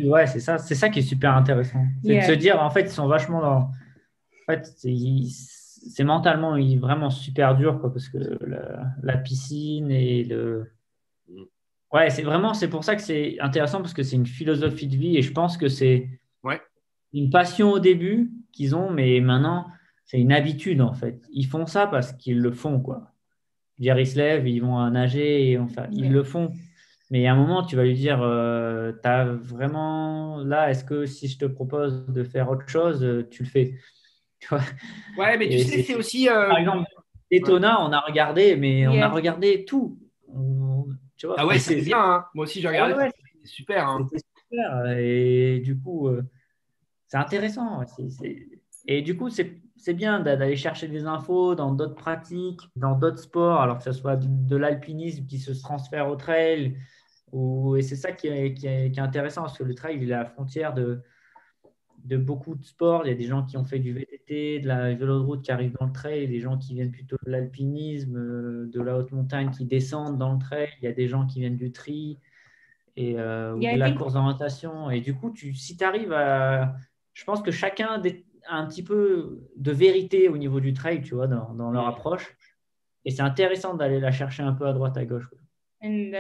Ouais, c'est ça qui est super intéressant. C'est de se dire, en fait, ils sont vachement dans. En fait, c'est mentalement vraiment super dur, quoi, parce que la piscine et le. Mm. Ouais, c'est pour ça que c'est intéressant, parce que c'est une philosophie de vie et je pense que c'est Ouais, une passion au début qu'ils ont, mais maintenant, c'est une habitude, en fait. Ils font ça parce qu'ils le font, quoi. Je veux dire, ils se lèvent, ils vont nager, et enfin, ils le font. Mais à un moment, tu vas lui dire, t'as vraiment là, est-ce que si je te propose de faire autre chose, tu le fais? Tu vois. ouais, mais tu Et sais, c'est aussi. par exemple, Ouais. Daytona, on a regardé, mais on a Yeah. regardé tout. Tu vois, Ah ouais, c'était bien, hein. Moi aussi, j'ai ouais, regardé, ouais, c'était super, hein. c'était super. Et du coup, c'est intéressant. Ouais. Et du coup, c'est bien d'aller chercher des infos dans d'autres pratiques, dans d'autres sports, alors que ce soit de l'alpinisme qui se transfère au trail. Et c'est ça qui est intéressant, parce que le trail, il est à la frontière de beaucoup de sports. Il y a des gens qui ont fait du VTT, de la vélo de route qui arrivent dans le trail, des gens qui viennent plutôt de l'alpinisme, de la haute montagne qui descendent dans le trail. Il y a des gens qui viennent du tri ou Yeah, de I la think course d'orientation. Et du coup, si tu arrives à. Je pense que chacun a un petit peu de vérité au niveau du trail, tu vois, dans leur Mm. approche. Et c'est intéressant d'aller la chercher un peu à droite, à gauche, quoi. and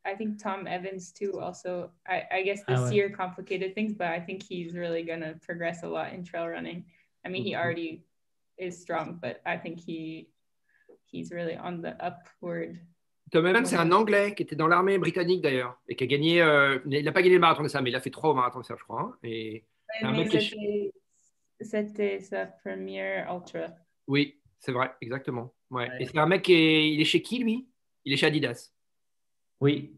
I think Tom Evans too. Also, I guess Ah this ouais. year complicated things, but I think he's really gonna progress a lot in trail running. I mean, he already is strong, but I think he's really on the upward. Tom Evans, c'est un Anglais qui était dans l'armée britannique d'ailleurs et qui a gagné. Il n'a pas gagné le marathon de ça, mais il a fait 3 au marathon de ça, je crois, hein. Et c'est un Mais mec qui est. c'était sa première ultra. Oui, c'est vrai, exactement. Ouais. Et Ouais. c'est un mec il est chez qui, lui? Il est chez Adidas. Oui.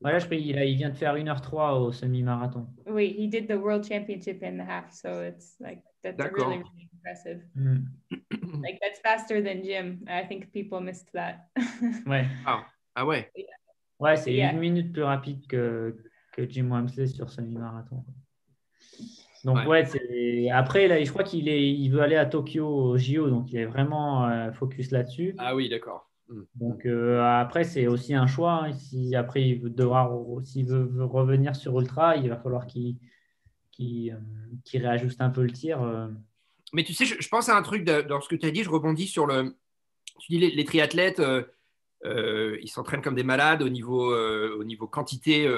Voilà, il vient de faire 1h03 au semi-marathon. Wait, he did the world championship in the half, so it's like that's a really, D'accord. really impressive. Mm. Like that's faster than Jim. I think people missed that. Ouais. Ah, ah ouais. Ouais, c'est Yeah. 1 minute plus rapide que Jim Wamsley sur semi-marathon. Donc, Ouais. ouais, après, là, je crois il veut aller à Tokyo au JO, donc il est vraiment focus là-dessus. Ah oui, d'accord. Donc, après, c'est aussi un choix, hein. Si après, s'il veut revenir sur Ultra, il va falloir qu'il réajuste un peu le tir. Mais tu sais, je pense à un truc dans ce que tu as dit, je rebondis sur le. Tu dis les triathlètes, ils s'entraînent comme des malades au niveau quantité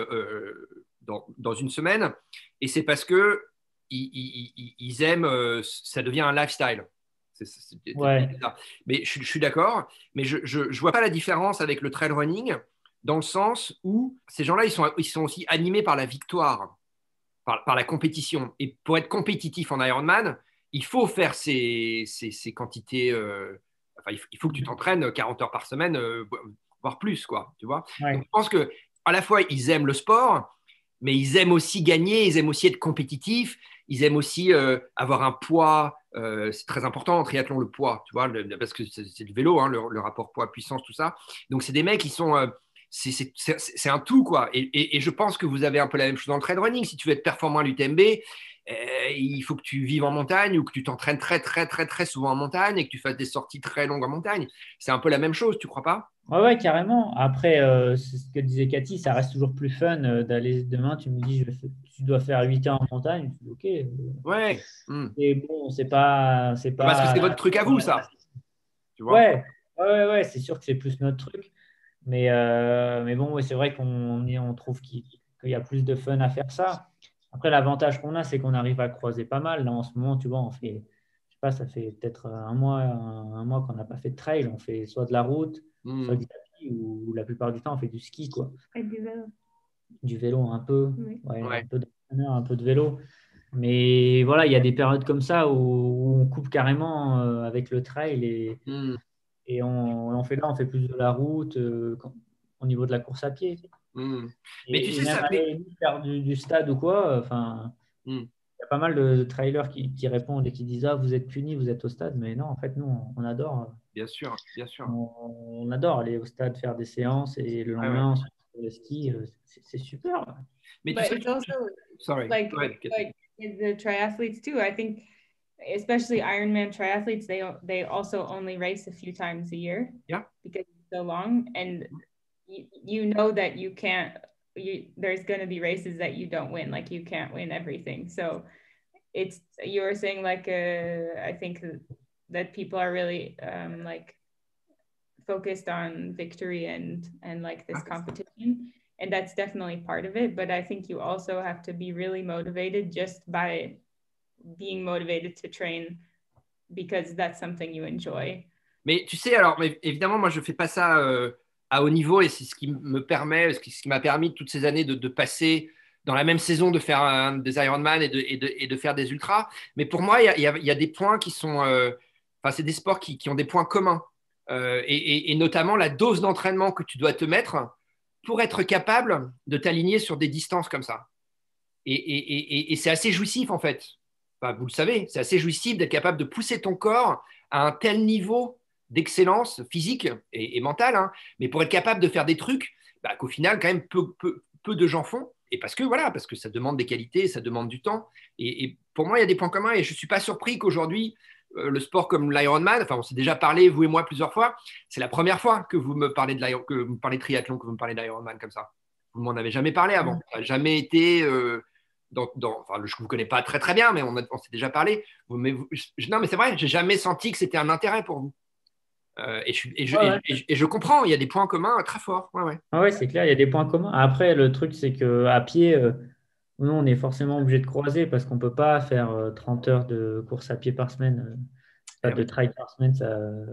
dans une semaine. Et c'est parce que ils aiment, ça devient un lifestyle. Ouais, Ça. Mais je suis d'accord, mais je ne vois pas la différence avec le trail running dans le sens où ces gens-là, ils sont aussi animés par la victoire, par la compétition. Et pour être compétitif en Ironman, il faut faire ces quantités. Enfin, il faut que tu t'entraînes 40 heures par semaine, voire plus, quoi. Tu vois. Donc, ouais. je pense que à la fois ils aiment le sport, mais ils aiment aussi gagner, ils aiment aussi être compétitifs, ils aiment aussi avoir un poids. C'est très important en triathlon le poids, tu vois, parce que c'est du vélo, hein, le rapport poids-puissance, tout ça. Donc c'est des mecs qui sont c'est un tout, quoi. Et je pense que vous avez un peu la même chose dans le trail running. Si tu veux être performant à l'UTMB, il faut que tu vives en montagne ou que tu t'entraînes très, très, très, très souvent en montagne et que tu fasses des sorties très longues en montagne. C'est un peu la même chose, tu crois pas? Ouais, ouais, carrément. Après, c'est ce que disait Cathy, ça reste toujours plus fun d'aller demain. Tu me dis, tu dois faire 8 heures en montagne. Je dis, ok. Ouais. Hmm. Et bon, c'est pas, c'est Parce que pas. c'est votre truc à vous, ça. Tu vois? Ouais, ouais, ouais, c'est sûr que c'est plus notre truc. Mais bon, ouais, c'est vrai on trouve qu'il y a plus de fun à faire ça. Après, l'avantage qu'on a, c'est qu'on arrive à croiser pas mal. Là, en ce moment, tu vois, je sais pas, ça fait peut-être un mois qu'on n'a pas fait de trail. On fait soit de la route, soit Hmm. du tapis, ou la plupart du temps, on fait du ski, quoi. I do that. Du vélo un peu, Oui. ouais, un Ouais. peu d'entraîneur, un peu de vélo. Mais voilà, il y a des périodes comme ça où on coupe carrément avec le trail Hmm. et on fait plus de la route au niveau de la course à pied. Hmm. Mais tu Et sais, même ça. Mais. aller faire du stade ou quoi, enfin, Hmm. il y a pas mal de trailers qui répondent et qui disent: Ah, vous êtes punis, vous êtes au stade. Mais non, en fait, nous, on adore, Bien sûr, bien sûr. on adore aller au stade faire des séances et le Ouais, ouais. lendemain, on se retrouve sur le ski. C'est super. Mais tu But sais, it's also sorry. like Go ahead, Cathy. like the triathletes too. I think especially Ironman triathletes, they also only race a few times a year Yeah. because it's so long, and you know that you can't there's going to be races that you don't win, like you can't win everything. So it's, you were saying like I think that people are really like focused on victory and like this competition, and that's definitely part of it, but I think you also have to be really motivated just by being motivated to train because that's something you enjoy. Mais tu sais, alors évidemment, moi, je ne fais pas ça à haut niveau et c'est ce qui me permet, ce qui m'a permis toutes ces années de passer dans la même saison, de faire des Ironman et de faire des ultras. Mais pour moi, il y a des points qui sont. Enfin, c'est des sports qui ont des points communs. Et notamment la dose d'entraînement que tu dois te mettre pour être capable de t'aligner sur des distances comme ça. Et c'est assez jouissif, en fait. Enfin, vous le savez, c'est assez jouissif d'être capable de pousser ton corps à un tel niveau d'excellence physique et mentale, hein, mais pour être capable de faire des trucs qu'au final, quand même, peu de gens font. Et parce que ça demande des qualités, ça demande du temps. Et pour moi, il y a des points communs et je ne suis pas surpris qu'aujourd'hui, le sport comme l'Ironman, enfin, on s'est déjà parlé, vous et moi, plusieurs fois, c'est la première fois que vous me parlez que vous me parlez de triathlon, que vous me parlez d'Ironman comme ça. Vous ne m'en avez jamais parlé avant. Ça n'a jamais été... enfin, je ne vous connais pas très très bien, mais on s'est déjà parlé. Non, mais c'est vrai, j'ai jamais senti que c'était un intérêt pour vous. Et je comprends, il y a des points communs très forts. Ouais. Ah ouais, c'est clair, il y a des points communs. Après, le truc, c'est qu'à pied, nous, on est forcément obligé de croiser parce qu'on ne peut pas faire 30 heures de course à pied par semaine, pas de trail par semaine.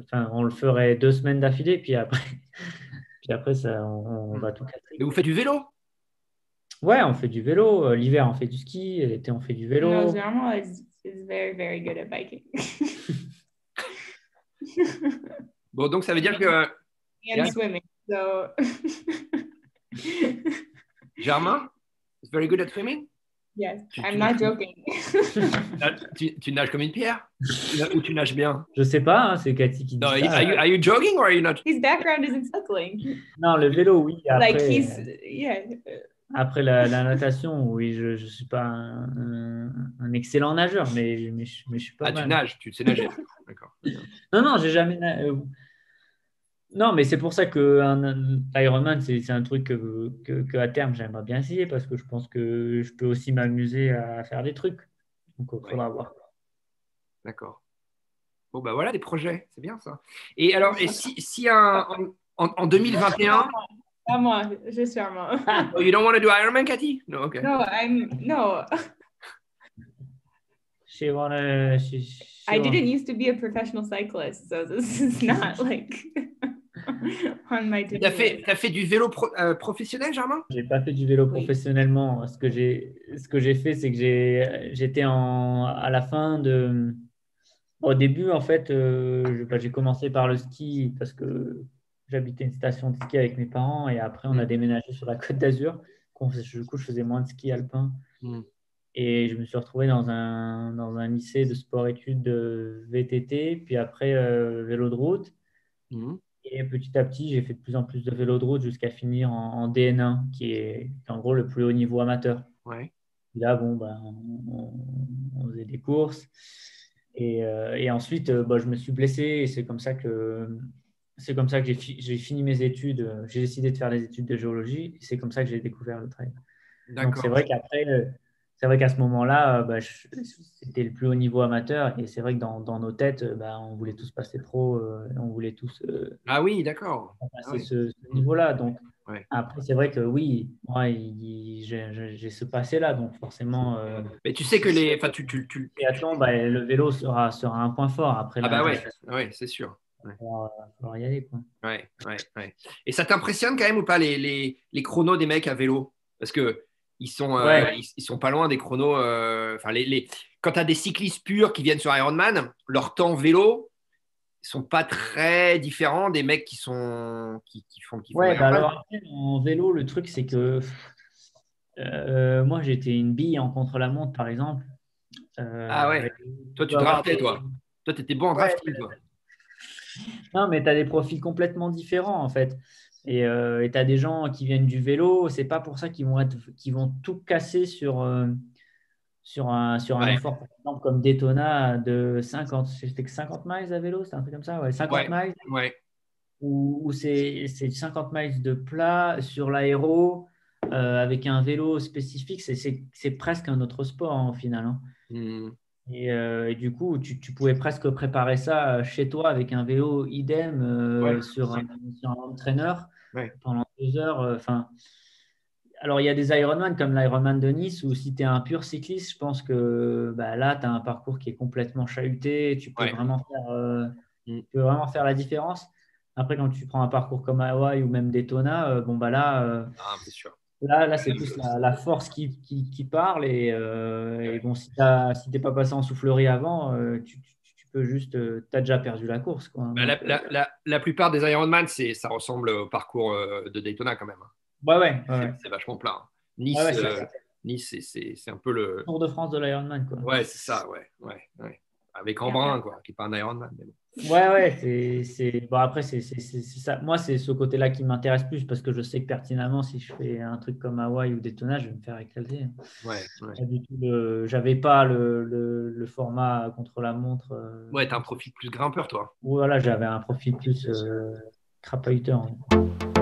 Enfin, on le ferait 2 semaines d'affilée, puis après, ça, on va tout casser. Mais vous faites du vélo? Ouais, on fait du vélo. L'hiver, on fait du ski. L'été, on fait du vélo. No, Germo is very, very good at biking. Bon, donc ça veut dire que... And swimming, so... Germain is very good at swimming? Yes, I'm not joking. Tu nages comme une pierre? Ou tu nages bien? Je sais pas, hein, c'est Cathy qui dit ça. Are you jogging or are you not? His background is in cycling. Non, le vélo, oui. Après, Like yeah. Après la natation, oui, je ne suis pas un excellent nageur, mais je suis pas mal. Tu nages, tu sais nager. D'accord. Non, j'ai jamais Non, mais c'est pour ça que l'Ironman, c'est un truc que à terme, j'aimerais bien essayer parce que je pense que je peux aussi m'amuser à faire des trucs. Donc, il faudra voir. D'accord. Bon, bah voilà des projets, c'est bien ça. Et alors, si en 2021... Moi, je suis Armand. Oh, you don't want to do Ironman, Cathy? No, okay. No. I didn't used to be a professional cyclist, so this is not like on my to-do list. T'as fait du vélo professionnel, Germain? J'ai pas fait du vélo professionnellement. Ce que j'ai fait, c'est que j'étais à la fin de... Au début, en fait, j'ai commencé par le ski parce que j'habitais une station de ski avec mes parents et après, on a déménagé sur la Côte d'Azur. Du coup, je faisais moins de ski alpin. Et je me suis retrouvé dans un lycée de sport-études de VTT, puis après vélo de route. Et petit à petit, j'ai fait de plus en plus de vélo de route jusqu'à finir en DN1, qui est en gros le plus haut niveau amateur. Ouais. Et là, on faisait des courses. Et ensuite, je me suis blessé et c'est comme ça que j'ai fini mes études. J'ai décidé de faire des études de géologie et c'est comme ça que j'ai découvert le trail. Donc, c'est vrai qu'à ce moment-là, c'était le plus haut niveau amateur et c'est vrai que dans nos têtes, on voulait tous passer pro, on voulait tous ah oui, d'accord. passer ce niveau-là. Donc, après, c'est vrai que oui, moi, j'ai ce passé-là, donc forcément. Mais tu sais que triathlon, le vélo sera un point fort. Après, c'est sûr. Il va falloir y aller, quoi. Ouais. Et ça t'impressionne quand même ou pas les chronos des mecs à vélo? Parce que ils sont pas loin des chronos. Quand tu as des cyclistes purs qui viennent sur Ironman, leur temps vélo ne sont pas très différents des mecs qui font alors après, en vélo, le truc, c'est que moi, j'étais une bille en contre-la-montre, par exemple. Ah ouais. Toi, tu draftais, toi. Toi, tu étais bon en drafting, toi. Non, mais tu as des profils complètement différents, en fait. Et tu as des gens qui viennent du vélo, c'est pas pour ça qu'ils vont tout casser sur un effort, par exemple, comme Daytona de 50, c'était que 50 miles à vélo, c'est un truc comme ça, 50 miles. Ouais. Où c'est 50 miles de plat sur l'aéro, avec un vélo spécifique, c'est presque un autre sport hein, au final. Hein. Hmm. Et du coup, tu pouvais presque préparer ça chez toi avec un vélo idem Ouais. sur un home trainer Ouais. pendant 2 heures. Enfin, alors, il y a des Ironman comme l'Ironman de Nice où si tu es un pur cycliste, je pense que bah, là, tu as un parcours qui est complètement chahuté. Ouais. Hmm. Tu peux vraiment faire la différence. Après, quand tu prends un parcours comme Hawaï ou même Daytona, bon, bah Ah, c'est sûr. là c'est plus la force qui parle. Et bon, si tu n'es pas passé en soufflerie avant, tu peux juste. Tu as déjà perdu la course. Quoi. Bah, Donc, la plupart des Ironman, ça ressemble au parcours de Daytona quand même. ouais, ouais, ouais, ouais. C'est vachement plat. Hein. Ouais, Nice, ouais, Nice c'est un peu le. Tour de France de l'Ironman, quoi. Ouais, c'est ça, ouais, ouais, ouais. Avec Embrun, quoi, qui n'est pas un Ironman. Mais bon. Ouais, ouais, bon, après, c'est ça. Moi, c'est ce côté-là qui m'intéresse plus parce que je sais que pertinemment, si je fais un truc comme Hawaï ou Daytona, je vais me faire éclater. Ouais, ouais. Pas du tout j'avais pas le format contre la montre. Ouais, t'as un profil plus grimpeur, toi. Voilà, j'avais un profil plus crapahuteur. Ouais.